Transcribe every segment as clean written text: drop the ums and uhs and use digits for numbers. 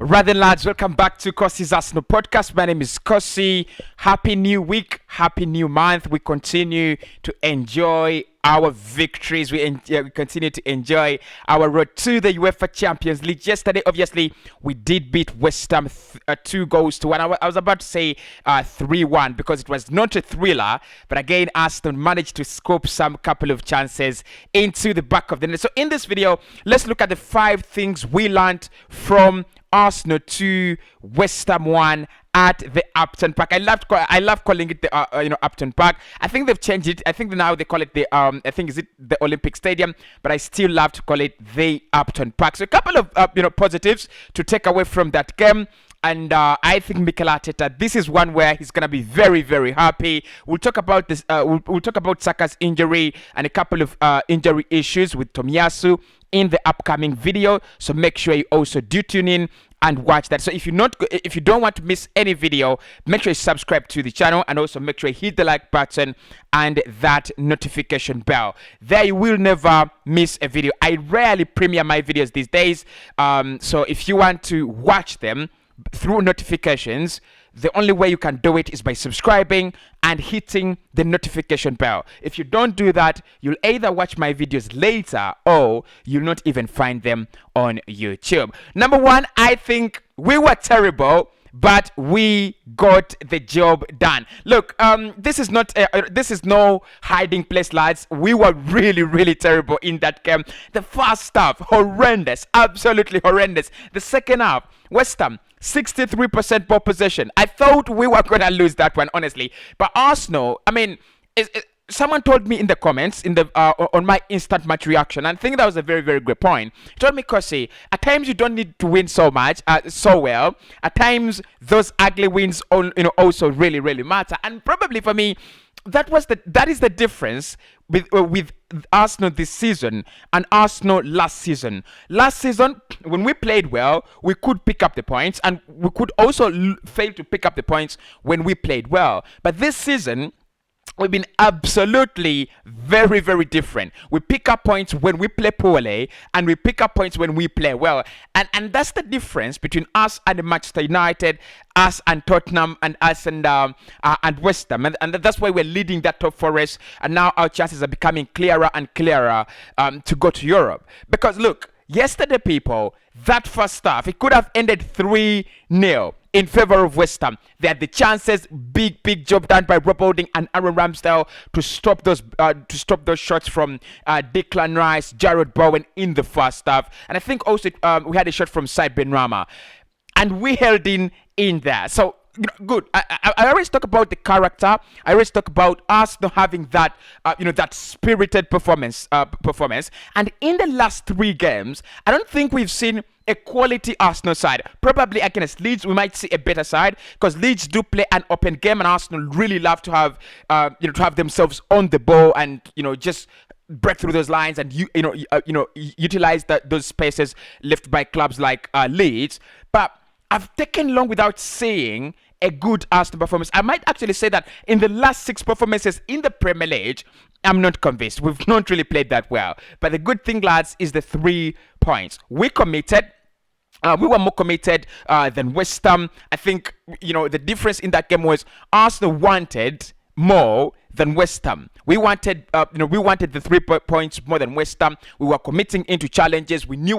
Rather, lads, welcome back to Cossy's Arsenal podcast. My name is Cossy. Happy new week, happy new month. We continue to enjoy our victories. We continue to enjoy our road to the UEFA Champions League. Yesterday, obviously, we did beat Westham 2-1. I was about to say 3-1 because it was not a thriller. But again, Arsenal managed to scope some couple of chances into the back of the net. So in this video, let's look at the 5 things we learned from Arsenal 2, Westham 1 at the Upton Park. I love calling it the Upton Park. I think they've changed it. I think now they call it the is it the Olympic Stadium, but I still love to call it the Upton Park. So a couple of positives to take away from that game. And I think Mikel Arteta, this is one where he's gonna be very, very happy. We'll talk about this. We'll talk about Saka's injury and a couple of injury issues with Tomiyasu in the upcoming video. So make sure you also do tune in and watch that. So if you don't want to miss any video, make sure you subscribe to the channel and also make sure you hit the like button and that notification bell. There you will never miss a video. I rarely premiere my videos these days. So if you want to watch them through notifications, the only way you can do it is by subscribing and hitting the notification bell. If you don't do that, you'll either watch my videos later or you'll not even find them on YouTube. Number one, I think we were terrible, but we got the job done. Look, this is no hiding place, lads. We were really, really terrible in that game. The first half, horrendous, absolutely horrendous. The second half, Westham, 63% ball possession. I thought we were gonna lose that one, honestly. But Arsenal, I mean, someone told me in the comments on my instant match reaction, and I think that was a very, very great point. He told me, Cossy, at times you don't need to win so well. At times those ugly wins also really, really matter. And probably for me, that is the difference with Arsenal this season and Arsenal last season. Last season, when we played well, we could pick up the points, and we could also fail to pick up the points when we played well. But this season, we've been absolutely very, very different. We pick up points when we play poorly, and we pick up points when we play well. And that's the difference between us and Manchester United, us and Tottenham, and us and West Ham. And that's why we're leading that top four race. And now our chances are becoming clearer and clearer to go to Europe. Because look, yesterday, people, that first half, it could have ended 3-0 in favor of West Ham. They had the chances, big job done by Rob Holding and Aaron Ramsdale to stop those shots from Declan Rice, Jarrod Bowen in the first half. And I think also we had a shot from Said Benrahma, and we held in there. So good. I always talk about the character. I always talk about us not having that that spirited performance. And in the last 3 games, I don't think we've seen a quality Arsenal side. Probably against Leeds, we might see a better side, because Leeds do play an open game, and Arsenal really love to have to have themselves on the ball and just break through those lines and utilize those spaces left by clubs like Leeds. But I've taken long without seeing a good Arsenal performance. I might actually say that in the last 6 performances in the Premier League, I'm not convinced. We've not really played that well. But the good thing, lads, is the 3 points. We committed. We were more committed than West Ham. I think the difference in that game was Arsenal wanted more than West Ham. We wanted the 3 points more than West Ham. We were committing into challenges. We knew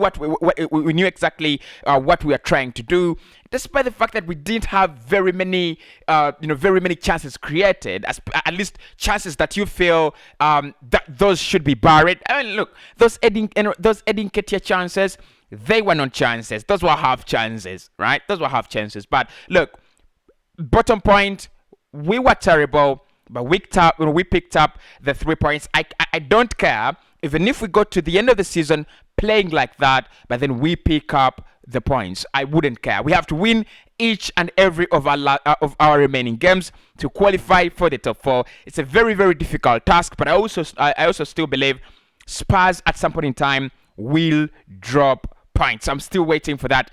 we knew exactly what we were trying to do, despite the fact that we didn't have very many chances created, at least chances that you feel that those should be buried. I mean, look, those Nketiah chances, they were not chances. Those were half chances, right? Those were half chances. But look, bottom point, we were terrible, but we picked up the 3 points. I don't care, even if we go to the end of the season playing like that, but then we pick up the points. I wouldn't care. We have to win each and every of our remaining games to qualify for the top 4. It's a very, very difficult task, but I also still believe Spurs at some point in time will drop points. I'm still waiting for that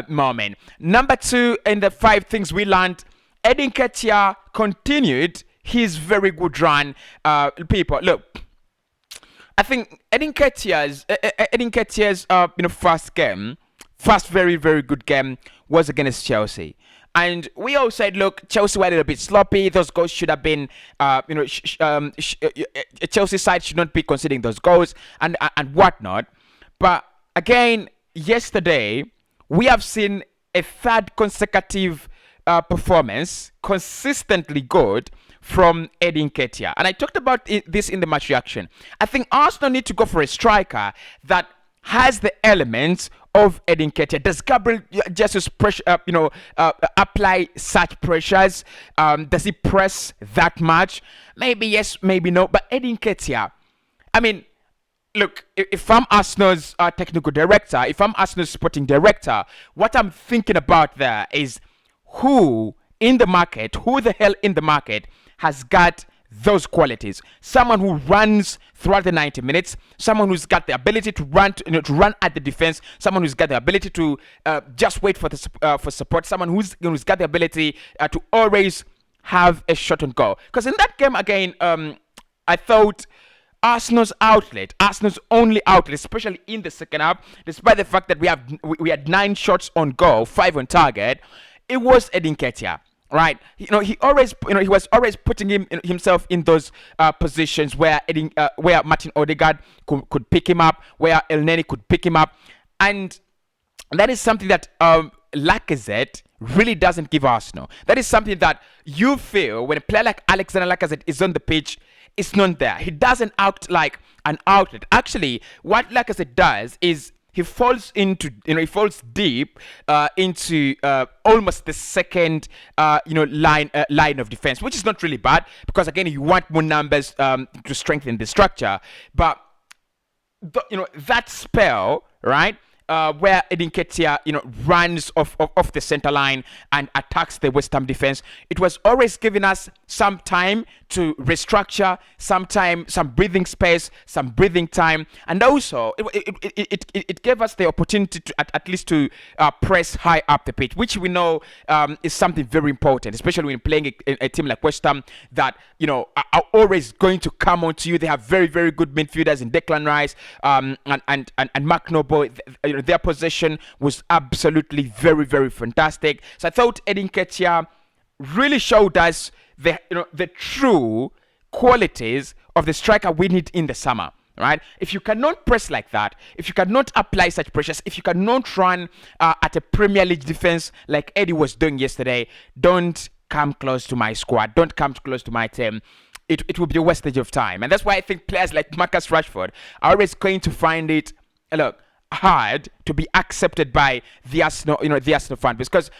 moment. Number 2 in the 5 things we learned, Nketiah continued his very good run. People, look, I think Nketiah's first game first very, very good game was against Chelsea. And we all said, look, Chelsea were a little bit sloppy. Those goals should have been, Chelsea side should not be conceding those goals and whatnot. But again, yesterday, we have seen a third consecutive performance, consistently good, from Nketiah. And I talked about this in the match reaction. I think Arsenal need to go for a striker that has the elements of Nketiah. Does Gabriel Jesus pressure, apply such pressures? Does he press that much? Maybe yes, maybe no. But Nketiah, I mean, look, if I'm Arsenal's technical director, if I'm Arsenal's sporting director, what I'm thinking about there is who the hell in the market has got those qualities. Someone who runs throughout the 90 minutes, someone who's got the ability to run at the defense, someone who's got the ability to just wait for for support, someone who's got the ability to always have a shot on goal. Because in that game again, I thought Arsenal's only outlet, especially in the second half, despite the fact that we had 9 shots on goal, 5 on target, it was Nketiah. Right, he was always putting himself in those positions where Martin Odegaard could pick him up, where Elneny could pick him up, and that is something that Lacazette really doesn't give Arsenal. That is something that you feel when a player like Alexander Lacazette is on the pitch, it's not there. He doesn't act like an outlet. Actually, what Lacazette does is he falls deep into almost the second line of defense, which is not really bad because again you want more numbers to strengthen the structure. But that spell, right, where Nketiah runs off the center line and attacks the Westham defense, it was always giving us some time to restructure, some breathing space, some breathing time, and also it gave us the opportunity to at least to press high up the pitch, which we know is something very important, especially when playing a team like Westham that are always going to come onto you. They have very, very good midfielders in Declan Rice and Mark Noble. Their possession was absolutely very, very fantastic. So I thought Nketiah really showed us the true qualities of the striker we need in the summer. Right? If you cannot press like that, if you cannot apply such pressures, if you cannot run at a Premier League defense like Eddie was doing yesterday, don't come close to my squad. Don't come close to my team. It will be a wastage of time. And that's why I think players like Marcus Rashford are always going to find it hard to be accepted by the Arsenal fan, because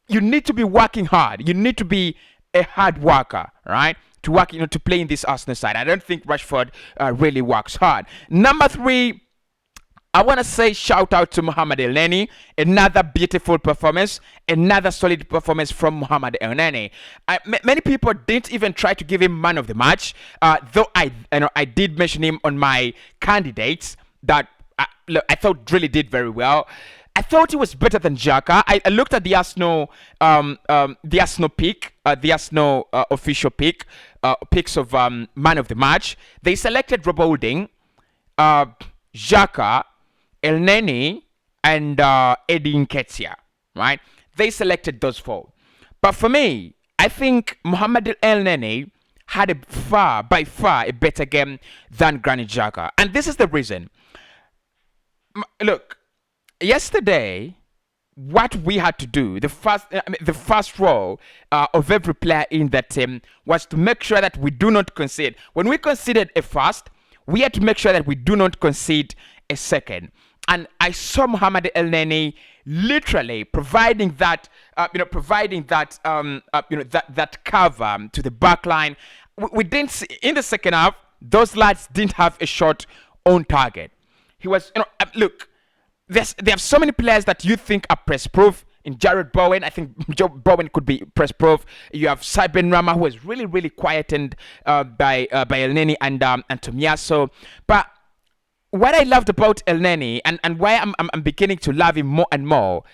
you need to be working hard. You need to be a hard worker, right? To work, to play in this Arsenal side. I don't think Rashford really works hard. Number 3, I want to say shout out to Mohamed Elneny. Another beautiful performance, another solid performance from Mohamed Elneny. Many people didn't even try to give him man of the match, though I did mention him on my candidates that I thought really did very well. I thought he was better than Xhaka. I looked at the Arsenal pick, the Arsenal official picks of man of the match. They selected Rob Holding, Xhaka, Elneny, and Eddie Nketiah. Right? They selected those 4. But for me, I think Mohamed Elneny had by far a better game than Granit Xhaka, and this is the reason. Look. Yesterday, what we had to do, the first role of every player in that team was to make sure that we do not concede. When we conceded a first, we had to make sure that we do not concede a second. And I saw Mohamed Elneny literally providing that cover to the back line. We didn't see, in the second half, those lads didn't have a shot on target. He was, look. There are so many players that you think are press proof. In Jared Bowen, I think Bowen could be press proof. You have Saben Rama, who was really, really quietened by Elneny and Tomiyasu. But what I loved about Elneny and why I'm beginning to love him more and more,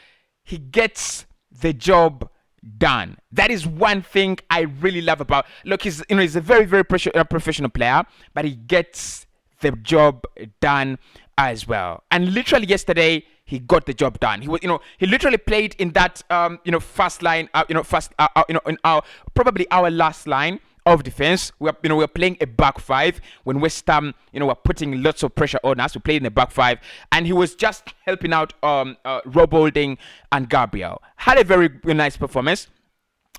he gets the job done. That is one thing I really love about. Look, he's a very, very professional player, but he gets the job done as well. And literally yesterday, he got the job done. He was, he literally played in that, first line, in our probably our last line of defense. We're playing a back five when West Ham, were putting lots of pressure on us. We played in a back five, and he was just helping out Rob Holding and Gabriel. Had a very nice performance.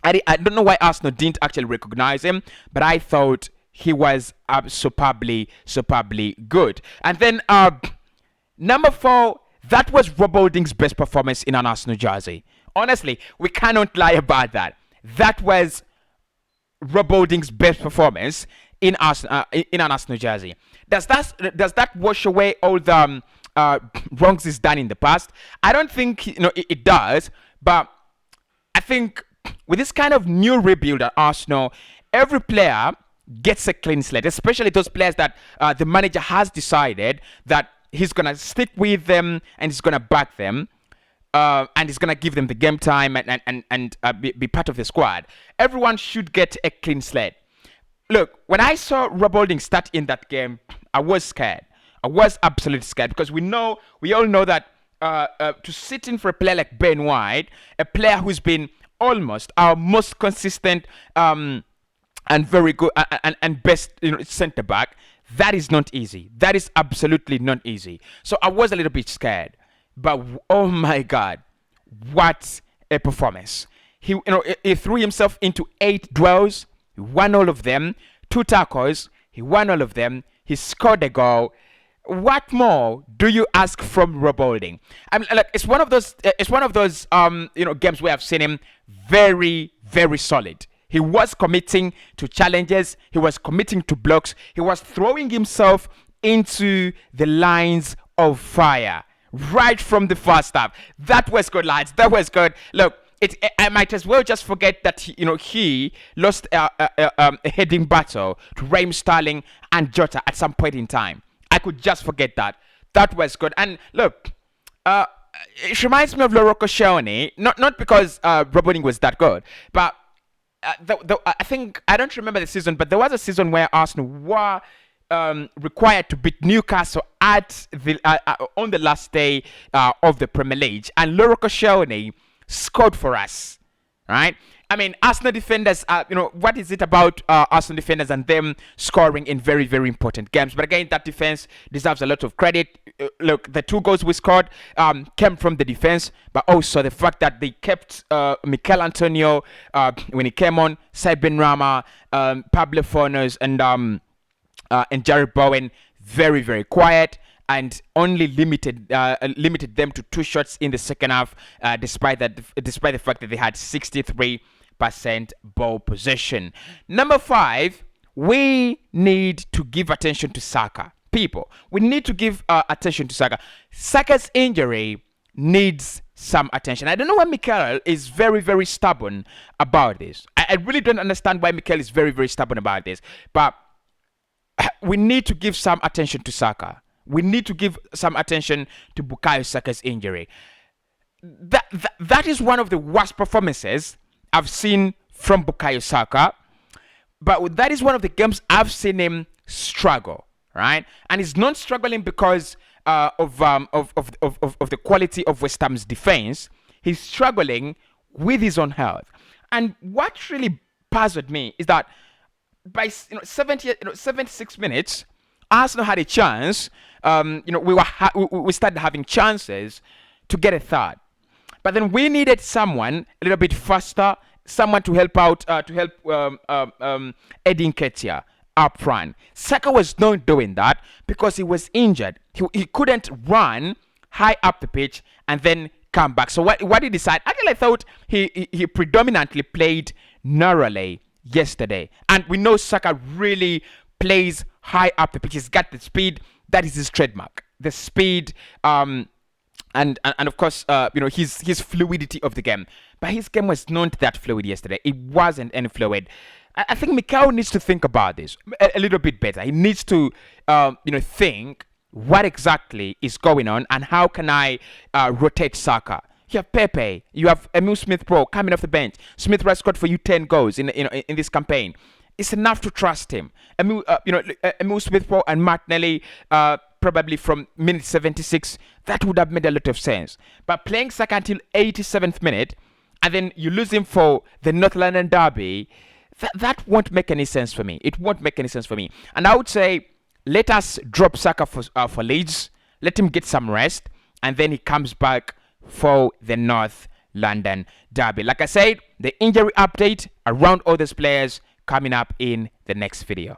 I don't know why Arsenal didn't actually recognize him, but I thought he was superbly good. And then number 4, that was Rob Holding's best performance in an Arsenal jersey. Honestly, we cannot lie about that. That was Rob Holding's best performance in an Arsenal jersey. Does that wash away all the wrongs he's done in the past? I don't think it does, but I think with this kind of new rebuild at Arsenal, every player gets a clean slate, especially those players that the manager has decided that he's gonna stick with them and he's gonna back them. And he's gonna give them the game time and be part of the squad. Everyone should get a clean slate. Look, when I saw Rob Holding start in that game, I was scared. I was absolutely scared because we all know that to sit in for a player like Ben White, a player who's been almost our most consistent and very good and best centre back, that is not easy. That is absolutely not easy. So I was a little bit scared. But oh my God, what a performance! He threw himself into 8 duels. He won all of them. 2 tackles. He won all of them. He scored a goal. What more do you ask from Rob Holding? I mean, like, it's one of those games where I've seen him very solid. He was committing to challenges. He was committing to blocks. He was throwing himself into the lines of fire right from the first half. That was good, lads. That was good. Look, I might as well just forget that he lost a heading battle to Raheem Sterling and Jota at some point in time. I could just forget that. That was good. And look, it reminds me of Laurent Koscielny, not because Rob Holding was that good, but I think, I don't remember the season, but there was a season where Arsenal were required to beat Newcastle at on the last day of the Premier League, and Laurent Koscielny scored for us, right? I mean, Arsenal defenders, what is it about Arsenal defenders and them scoring in very important games? But again, that defense deserves a lot of credit. Look, the 2 goals we scored came from the defense, but also the fact that they kept Mikel Antonio when he came on, Said Benrahma, Pablo Fornals, and Jared Bowen very quiet, and only limited them to 2 shots in the second half, despite the fact that they had 63% ball possession. Number 5, we need to give attention to Saka. People, we need to give attention to Saka. Saka's injury needs some attention. I don't know why Mikel is very stubborn about this. I really don't understand why Mikel is very stubborn about this, but we need to give some attention to Saka. We need to give some attention to Bukayo Saka's injury. That is one of the worst performances I've seen from Bukayo Saka. But that is one of the games I've seen him struggle, right? And he's not struggling because of the quality of West Ham's defense. He's struggling with his own health. And what really puzzled me is that by 76 minutes, Arsenal had a chance. We started having chances to get a third, but then we needed someone a little bit faster, someone to help out, Eddie Nketiah up front. Saka was not doing that because he was injured. He couldn't run high up the pitch and then come back. So what did he decide? Actually, I thought he predominantly played narrowly yesterday, and we know Saka really plays high up the pitch. He's got the speed. That is his trademark. The speed, and of course, his fluidity of the game. But his game was not that fluid yesterday. It wasn't any fluid. I think Mikel needs to think about this a little bit better. He needs to, think what exactly is going on and how can I rotate Saka. You have Pepe. You have Emile Smith-Rowe coming off the bench. Smith-Rowe scored for you 10 goals in this campaign. It's enough to trust him. Emile Smith-Rowe and Martinelli, probably from minute 76, that would have made a lot of sense. But playing Saka until 87th minute, and then you lose him for the North London derby, that won't make any sense for me. It won't make any sense for me. And I would say, let us drop Saka for Leeds, let him get some rest, and then he comes back for the North London derby. Like I said, the injury update around all these players coming up in the next video.